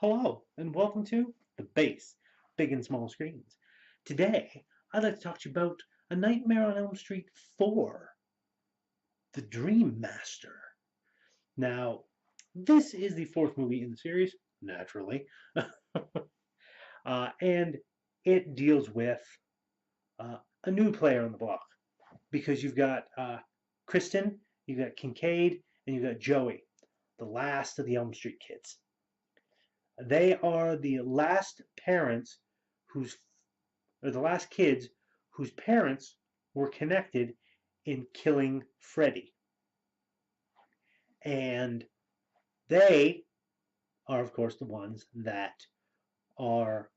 Hello, and welcome to the B.A.S S, Big and Small Screens. Today, I'd like to talk to you about A Nightmare on Elm Street 4, The Dream Master. Now, this is the fourth movie in the series, naturally, and it deals with a new player on the block because you've got Kristen, you've got Kincaid, and you've got Joey, the last of the Elm Street kids. They are the last parents whose or the last kids whose parents were connected in killing Freddy. And they are, of course, the ones that are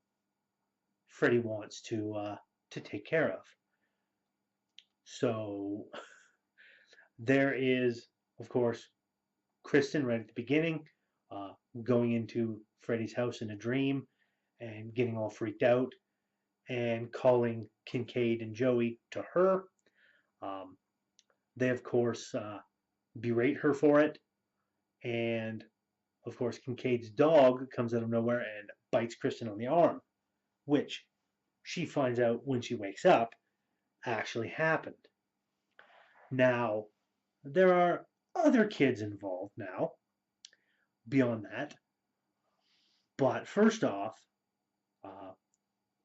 Freddy wants to take care of. So there is, of course, Kristen right at the beginning, going into Freddy's house in a dream and getting all freaked out and calling Kincaid and Joey to her. Um, they, of course, berate her for it. And, of course, Kincaid's dog comes out of nowhere and bites Kristen on the arm, which she finds out when she wakes up actually happened. Now, there are other kids involved now, beyond that. But uh,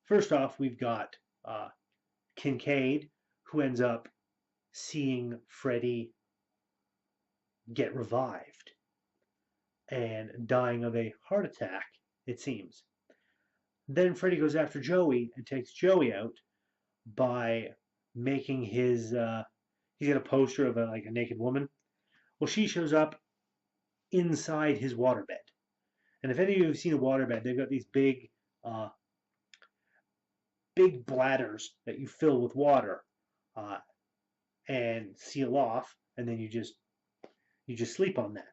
first off, we've got Kincaid, who ends up seeing Freddy get revived and dying of a heart attack, it seems. Then Freddy goes after Joey and takes Joey out by making he's got a poster of a naked woman. Well, she shows up inside his waterbed. And if any of you have seen a waterbed, they've got these uh, big bladders that you fill with water uh, and seal off, and then you just sleep on that.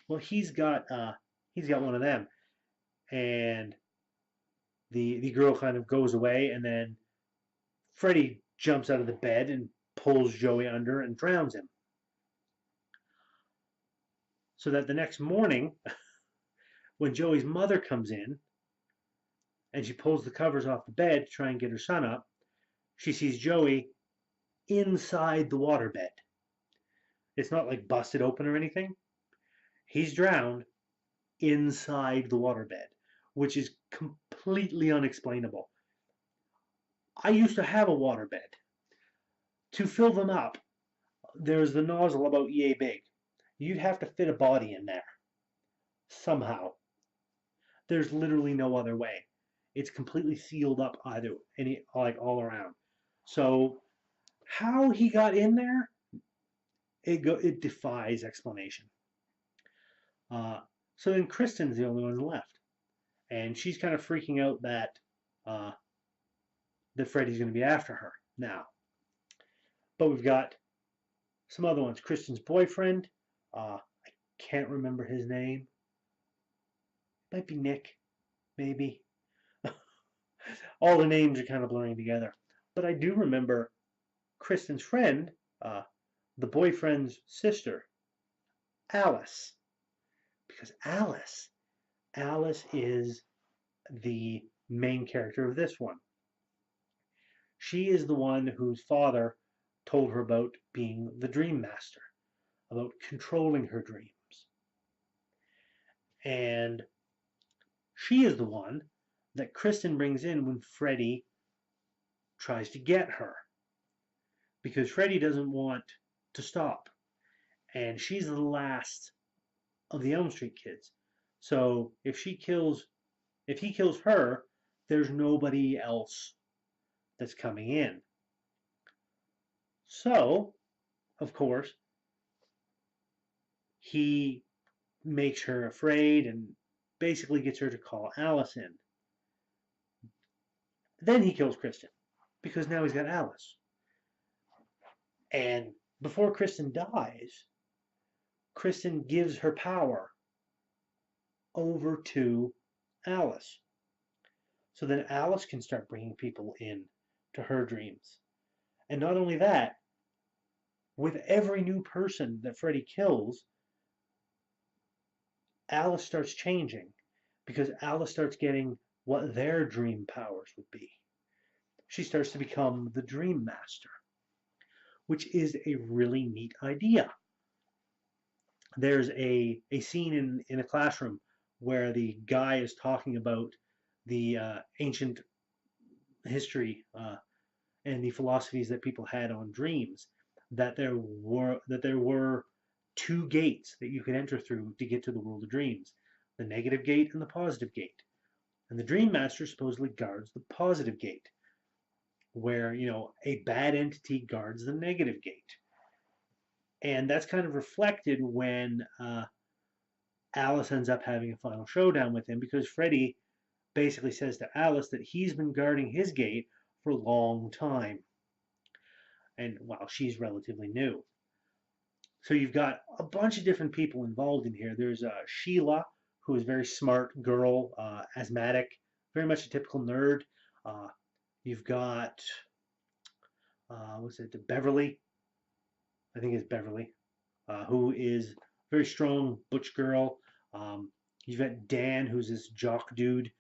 Well, he's got one of them, and the girl kind of goes away, and then Freddy jumps out of the bed and pulls Joey under and drowns him. So that the next morning, when Joey's mother comes in and she pulls the covers off the bed to try and get her son up, she sees Joey inside the waterbed. It's not like busted open or anything. He's drowned inside the waterbed, which is completely unexplainable. I used to have a waterbed. To fill them up, there's the nozzle about yay big. You'd have to fit a body in there somehow. There's literally no other way. It's completely sealed up all around. So how he got in there, it defies explanation. So then Kristen's the only one left, and she's kind of freaking out uh, that Freddy's going to be after her now. But we've got some other ones. Kristen's boyfriend, I can't remember his name. Might be Nick, maybe. All the names are kind of blurring together. But I do remember Kristen's friend, the boyfriend's sister, Alice. Because Alice is the main character of this one. She is the one whose father told her about being the Dream Master, about controlling her dreams. And she is the one that Kristen brings in when Freddy tries to get her. Because Freddy doesn't want to stop. And she's the last of the Elm Street kids. So if he kills her, there's nobody else that's coming in. So, of course, he makes her afraid and basically gets her to call Alice in. Then he kills Kristen because now he's got Alice. And before Kristen dies, Kristen gives her power over to Alice. So then Alice can start bringing people in to her dreams. And not only that, with every new person that Freddy kills, Alice starts changing because Alice starts getting what their dream powers would be. She starts to become the Dream Master, which is a really neat idea. There's a scene in a classroom where the guy is talking about the ancient history and the philosophies that people had on dreams. That there were two gates that you could enter through to get to the world of dreams: the negative gate and the positive gate. And the Dream Master supposedly guards the positive gate, where a bad entity guards the negative gate. And that's kind of reflected when Alice ends up having a final showdown with him, because Freddy basically says to Alice that he's been guarding his gate for a long time, and while she's relatively new. So you've got a bunch of different people involved in here. There's Sheila, who is a very smart girl, asthmatic, very much a typical nerd. Uh, you've got, what's it, Beverly, I think it's Beverly, who is a very strong butch girl. You've got Dan, who's this jock dude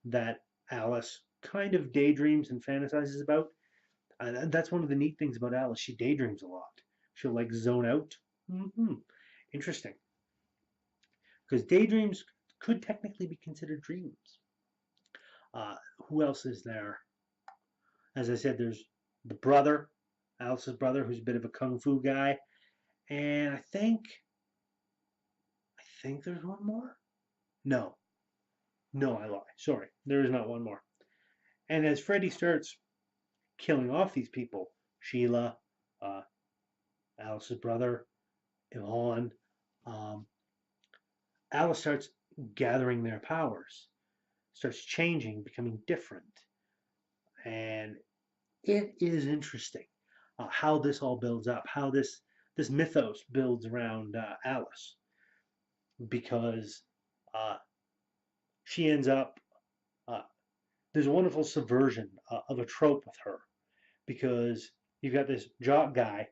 that Alice kind of daydreams and fantasizes about. That's one of the neat things about Alice. She daydreams a lot. She'll like zone out. Interesting. Because daydreams could technically be considered dreams. Who else is there? As I said, there's the brother, Alice's brother, who's a bit of a kung fu guy. And I think there's one more. No, no, I lie. Sorry, there is not one more. And as Freddy starts killing off these people, Sheila, uh, Alice's brother, Yvonne, um, Alice starts gathering their powers, starts changing, becoming different. And it is interesting how this all builds up, how this mythos builds around Alice, because uh, she ends up. Uh, there's a wonderful subversion of a trope with her, because you've got this jock guy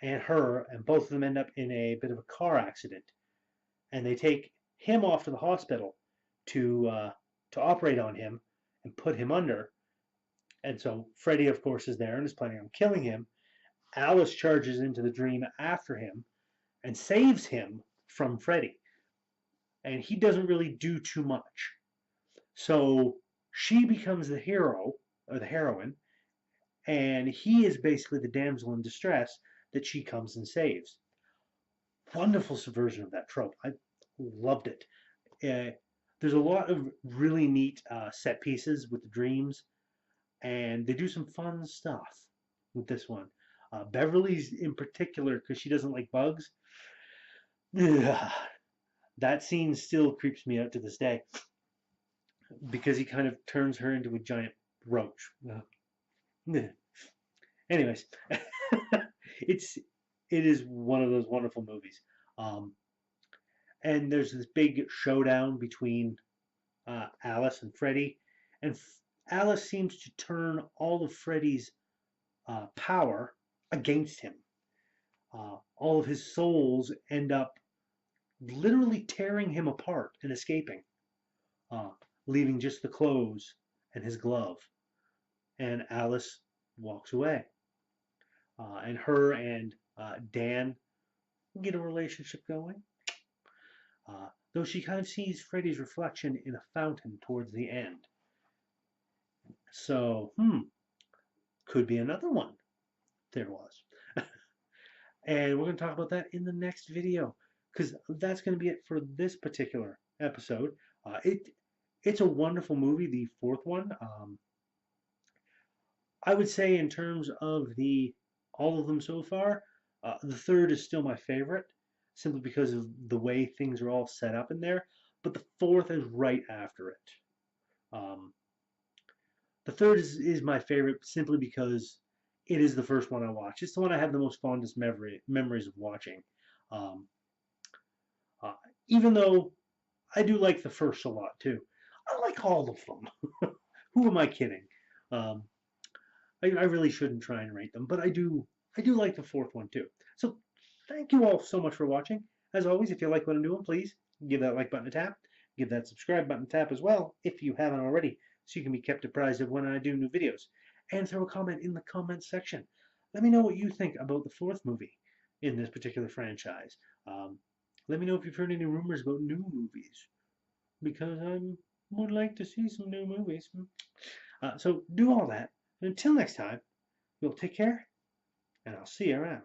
and her, and both of them end up in a bit of a car accident, and they take him off to the hospital to operate on him and put him under. And so Freddy, of course, is there and is planning on killing him. Alice charges into the dream after him and saves him from Freddy. And he doesn't really do too much. So she becomes the hero, or the heroine, and he is basically the damsel in distress that she comes and saves. Wonderful subversion of that trope. I loved it. There's a lot of really neat set pieces with the dreams, and they do some fun stuff with this one. Beverly's in particular, because she doesn't like bugs. Ugh, that scene still creeps me out to this day, because he kind of turns her into a giant roach. Anyways, it is one of those wonderful movies. Um, and there's this big showdown between Alice and Freddy, and Alice seems to turn all of Freddy's power against him. All of his souls end up literally tearing him apart and escaping, uh, leaving just the clothes and his glove. And Alice walks away. And her and Dan get a relationship going. Though she kind of sees Freddy's reflection in a fountain towards the end. So, could be another one. There was. And we're going to talk about that in the next video, because that's going to be it for this particular episode. It's a wonderful movie, the fourth one. I would say in terms of all of them so far, the third is still my favorite, simply because of the way things are all set up in there. But the fourth is right after it. The third is my favorite simply because it is the first one I watched. It's the one I have the most fondest memories of watching. Um, uh, Even though I do like the first a lot too. I like all of them. Who am I kidding? Um, I really shouldn't try and rate them, but I do like the fourth one too. So thank you all so much for watching. As always, if you like what I'm doing, please give that like button a tap. Give that subscribe button a tap as well if you haven't already, so you can be kept apprised of when I do new videos. And throw a comment in the comments section. Let me know what you think about the fourth movie in this particular franchise. Let me know if you've heard any rumors about new movies, because I would like to see some new movies. So do all that. And until next time, you'll take care, and I'll see you around.